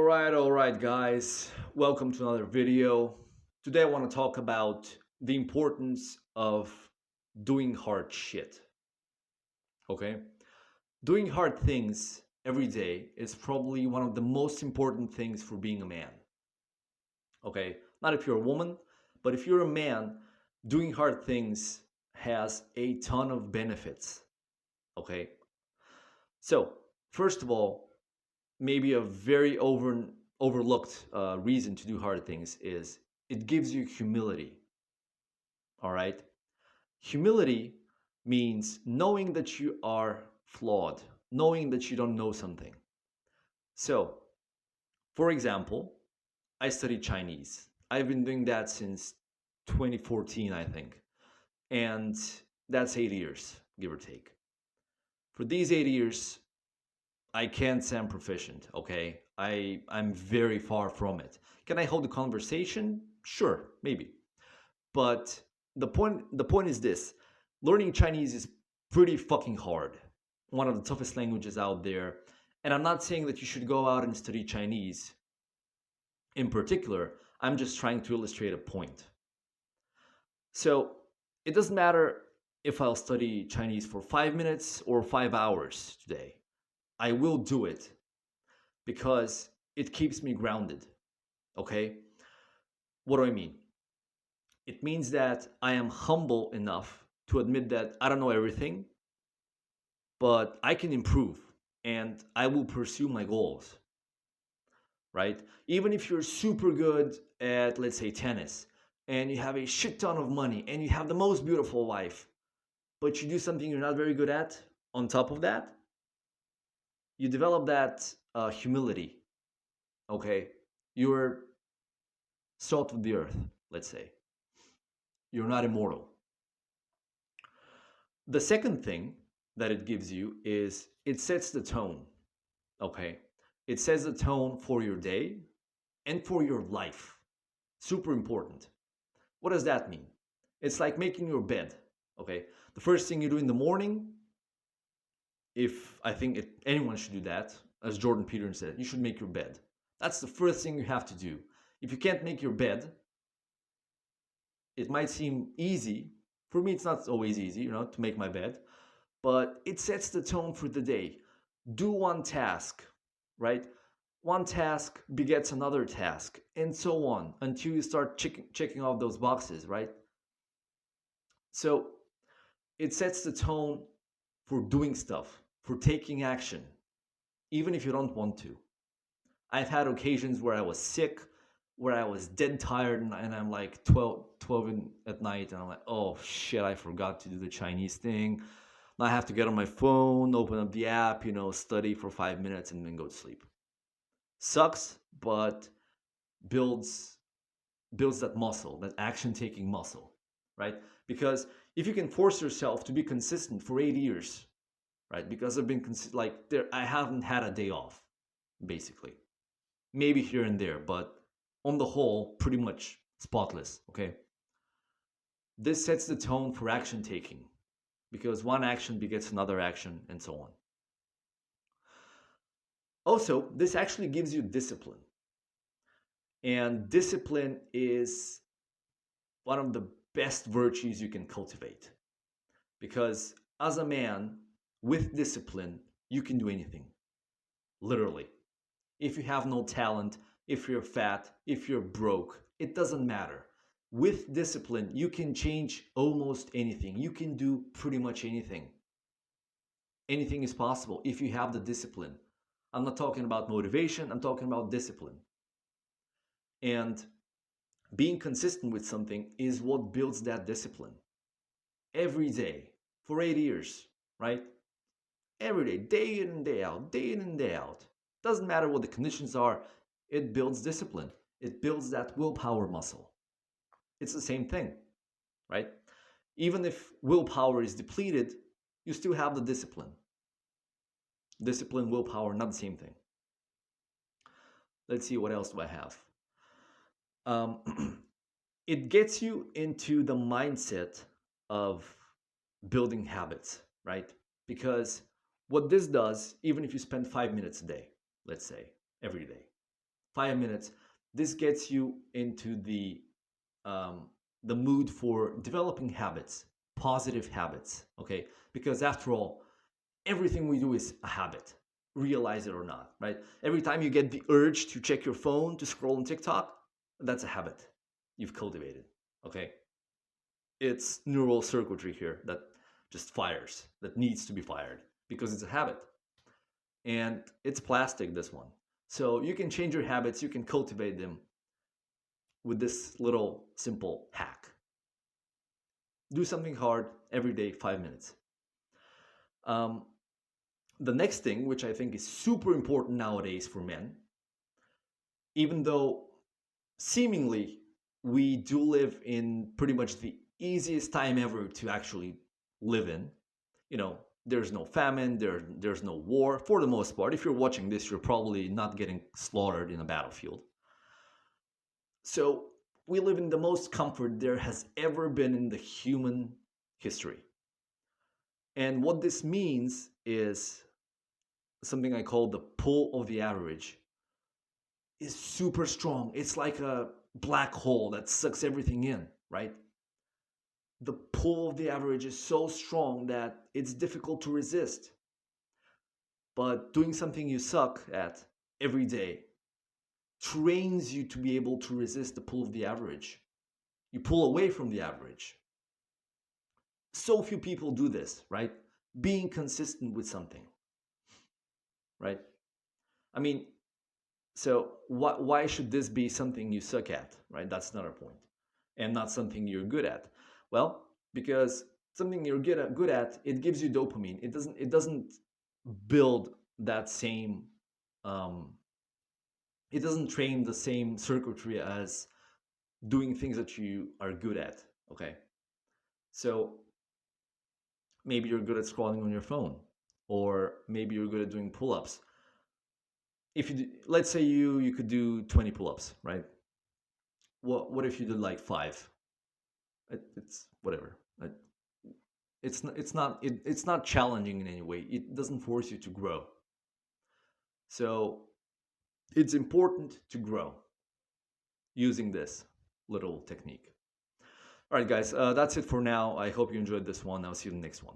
All right, guys. Welcome to another video. Today, I want to talk about the importance of doing hard shit. Okay? Doing hard things every day is probably one of the most important things for being a man. Okay? Not if you're a woman, but if you're a man, doing hard things has a ton of benefits. Okay? So, first of all, maybe a very overlooked reason to do hard things is it gives you humility. All right, humility means knowing that you are flawed, knowing that you don't know something. So, for example, I studied Chinese. I've been doing that since 2014, I think, and that's 8 years, give or take. For these 8 years, I can't say I'm proficient, okay? I'm very far from it. Can I hold a conversation? Sure, maybe. But the point is this. Learning Chinese is pretty fucking hard. One of the toughest languages out there. And I'm not saying that you should go out and study Chinese in particular. I'm just trying to illustrate a point. So, it doesn't matter if I'll study Chinese for 5 minutes or 5 hours today. I will do it because it keeps me grounded. Okay? What do I mean? It means that I am humble enough to admit that I don't know everything, but I can improve and I will pursue my goals. Right? Even if you're super good at, let's say, tennis, and you have a shit ton of money and you have the most beautiful wife, but you do something you're not very good at, on top of that, you develop that humility. Okay? You're salt of the earth, let's say. You're not immortal. The second thing that it gives you is it sets the tone. Okay? It sets the tone for your day and for your life. Super important. What does that mean? It's like making your bed. Okay? The first thing you do in the morning, if I think anyone should do that, as Jordan Peterson said, you should make your bed. That's the first thing you have to do. If you can't make your bed, it might seem easy. For me, it's not always easy, to make my bed, but it sets the tone for the day. Do one task, right? One task begets another task, and so on until you start checking off those boxes, right? So it sets the tone for doing stuff, for taking action, even if you don't want to. I've had occasions where I was sick, where I was dead tired, and I'm like 12 at night, and I'm like, oh shit, I forgot to do the Chinese thing. Now I have to get on my phone, open up the app, study for 5 minutes, and then go to sleep. Sucks, but builds that muscle, that action-taking muscle, right? Because if you can force yourself to be consistent for 8 years, right? Because I've been I haven't had a day off, basically. Maybe here and there, but on the whole, pretty much spotless, okay? This sets the tone for action taking because one action begets another action and so on. Also, this actually gives you discipline. And discipline is one of the best virtues you can cultivate. Because as a man, with discipline, you can do anything. Literally. If you have no talent, if you're fat, if you're broke, it doesn't matter. With discipline, you can change almost anything. You can do pretty much anything. Anything is possible if you have the discipline. I'm not talking about motivation, I'm talking about discipline. And being consistent with something is what builds that discipline. Every day, for 8 years, right? Every day, day in and day out, day in and day out. Doesn't matter what the conditions are, it builds discipline. It builds that willpower muscle. It's the same thing, right? Even if willpower is depleted, you still have the discipline. Discipline, willpower, not the same thing. Let's see, what else do I have? It gets you into the mindset of building habits, right? Because what this does, even if you spend 5 minutes a day, let's say, every day, 5 minutes. This gets you into um, the mood for developing habits, positive habits. Okay, because after all, everything we do is a habit, realize it or not, right? Every time you get the urge to check your phone to scroll on TikTok, that's a habit you've cultivated. Okay, it's neural circuitry here that just fires, that needs to be fired because it's a habit. And it's plastic, this one. So you can change your habits, you can cultivate them with this little simple hack. Do something hard every day, 5 minutes. Um, the next thing, which I think is super important nowadays for men, even though seemingly we do live in pretty much the easiest time ever to actually live in, you know, there's no famine, there's no war for the most part. If you're watching this, you're probably not getting slaughtered in a battlefield. So we live in the most comfort there has ever been in the human history. And what this means is something I call the pull of the average is super strong. It's like a black hole that sucks everything in, right? The pull of the average is so strong that it's difficult to resist. But doing something you suck at every day trains you to be able to resist the pull of the average. You pull away from the average. So few people do this, right? Being consistent with something, right? I mean, so why should this be something you suck at, right? That's another point, and not something you're good at. Well, because something you're good at, it gives you dopamine. It doesn't build that same. Um, it doesn't train the same circuitry as doing things that you are good at. Okay, so maybe you're good at scrolling on your phone, or maybe you're good at doing pull-ups. If you let's say you could do 20 pull-ups, right? What if you did like five? It's whatever. It's not challenging in any way. It doesn't force you to grow. So it's important to grow using this little technique. All right, guys, that's it for now. I hope you enjoyed this one. I'll see you in the next one.